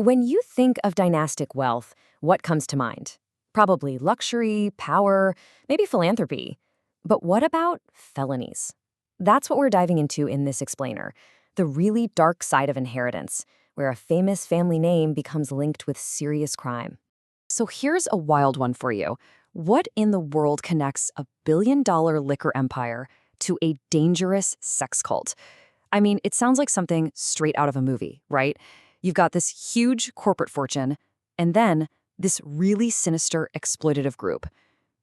When you think of dynastic wealth, what comes to mind? Probably luxury, power, maybe philanthropy. But what about felonies? That's what we're diving into in this explainer, the really dark side of inheritance, where a famous family name becomes linked with serious crime. So here's a wild one for you. What in the world connects a billion-dollar liquor empire to a dangerous sex cult? I mean, it sounds like something straight out of a movie, right? You've got this huge corporate fortune, and then this really sinister exploitative group.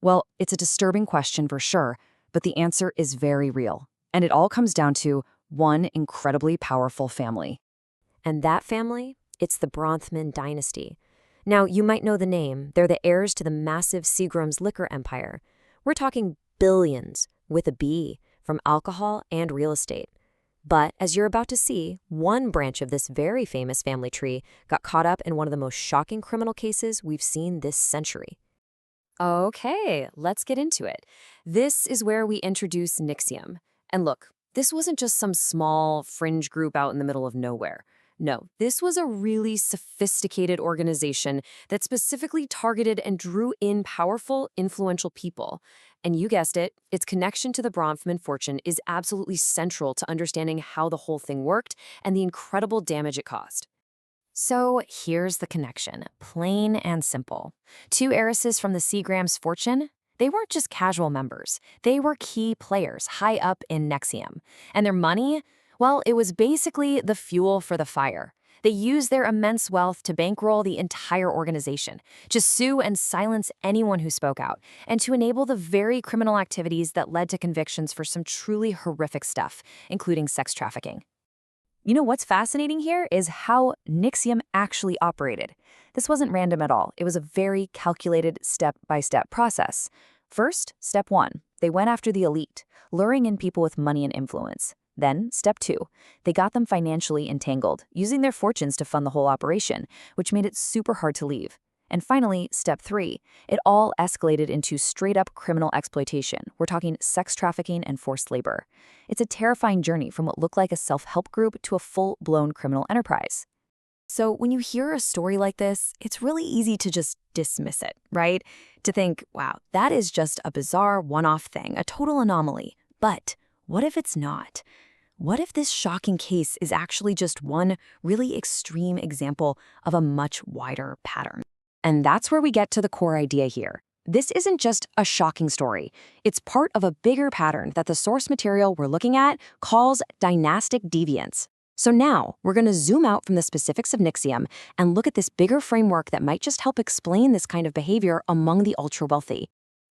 Well, it's a disturbing question for sure, but the answer is very real. And it all comes down to one incredibly powerful family. And that family, it's the Bronfman dynasty. Now, you might know the name. They're the heirs to the massive Seagram's liquor empire. We're talking billions, with a B, from alcohol and real estate. But, as you're about to see, one branch of this very famous family tree got caught up in one of the most shocking criminal cases we've seen this century. Okay, let's get into it. This is where we introduce NXIVM. And look, this wasn't just some small fringe group out in the middle of nowhere. No, this was a really sophisticated organization that specifically targeted and drew in powerful, influential people. And you guessed it, its connection to the Bronfman fortune is absolutely central to understanding how the whole thing worked and the incredible damage it caused. So here's the connection, plain and simple. Two heiresses from the Seagram's fortune, they weren't just casual members. They were key players high up in NXIVM. And their money? Well, it was basically the fuel for the fire. They used their immense wealth to bankroll the entire organization, to sue and silence anyone who spoke out, and to enable the very criminal activities that led to convictions for some truly horrific stuff, including sex trafficking. You know what's fascinating here is how NXIVM actually operated. This wasn't random at all. It was a very calculated step-by-step process. First, step 1, they went after the elite, luring in people with money and influence. Then, step 2, they got them financially entangled, using their fortunes to fund the whole operation, which made it super hard to leave. And finally, step 3, it all escalated into straight-up criminal exploitation. We're talking sex trafficking and forced labor. It's a terrifying journey from what looked like a self-help group to a full-blown criminal enterprise. So when you hear a story like this, it's really easy to just dismiss it, right? To think, wow, that is just a bizarre one-off thing, a total anomaly. But what if it's not? What if this shocking case is actually just one really extreme example of a much wider pattern? And that's where we get to the core idea here. This isn't just a shocking story. It's part of a bigger pattern that the source material we're looking at calls dynastic deviance. So now, we're going to zoom out from the specifics of NXIVM and look at this bigger framework that might just help explain this kind of behavior among the ultra-wealthy.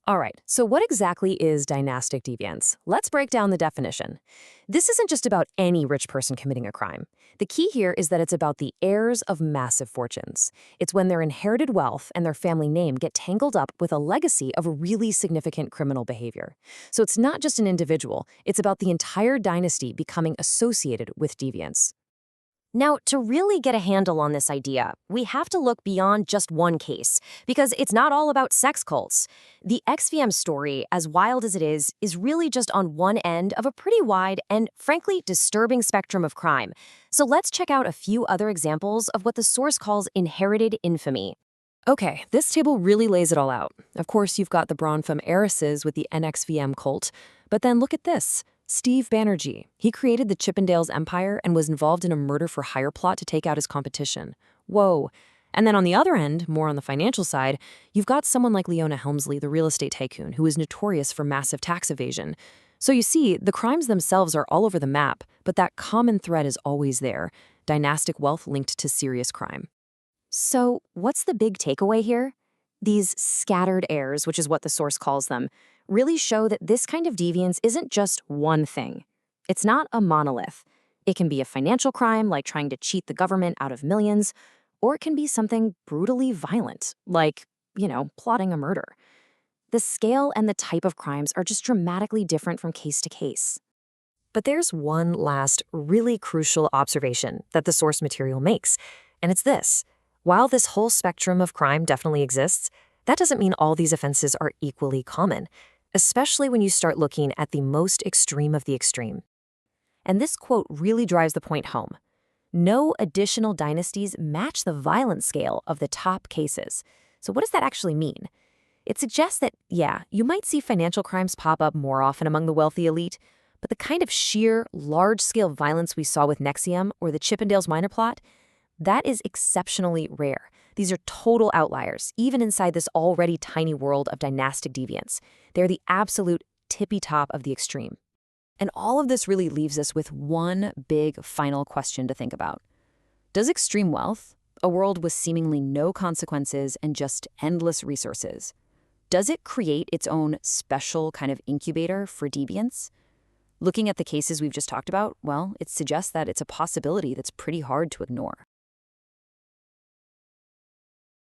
All right, so what exactly is dynastic deviance? Let's break down the definition. This isn't just about any rich person committing a crime. The key here is that it's about the heirs of massive fortunes. It's when their inherited wealth and their family name get tangled up with a legacy of really significant criminal behavior. So it's not just an individual, it's about the entire dynasty becoming associated with deviance. Now, to really get a handle on this idea, we have to look beyond just one case, because it's not all about sex cults. The XVM story, as wild as it is really just on one end of a pretty wide and, frankly, disturbing spectrum of crime. So let's check out a few other examples of what the source calls inherited infamy. Okay, this table really lays it all out. Of course, you've got the Bronfman heiresses with the NXVM cult, but then look at this. Steve Banerjee. He created the Chippendales Empire and was involved in a murder-for-hire plot to take out his competition. Whoa. And then on the other end, more on the financial side, you've got someone like Leona Helmsley, the real estate tycoon, who is notorious for massive tax evasion. So you see, the crimes themselves are all over the map, but that common thread is always there, dynastic wealth linked to serious crime. So what's the big takeaway here? These scattered heirs, which is what the source calls them, really show that this kind of deviance isn't just one thing. It's not a monolith. It can be a financial crime, like trying to cheat the government out of millions, or it can be something brutally violent, like, plotting a murder. The scale and the type of crimes are just dramatically different from case to case. But there's one last really crucial observation that the source material makes, and it's this. While this whole spectrum of crime definitely exists, that doesn't mean all these offenses are equally common, especially when you start looking at the most extreme of the extreme. And this quote really drives the point home. no additional dynasties match the violence scale of the top cases. So what does that actually mean? It suggests that, yeah, you might see financial crimes pop up more often among the wealthy elite, but the kind of sheer, large-scale violence we saw with Nexium or the Chippendales minor plot, that is exceptionally rare. These are total outliers, even inside this already tiny world of dynastic deviance. They're the absolute tippy top of the extreme. And all of this really leaves us with one big final question to think about. Does extreme wealth, a world with seemingly no consequences and just endless resources, does it create its own special kind of incubator for deviance? Looking at the cases we've just talked about, well, it suggests that it's a possibility that's pretty hard to ignore.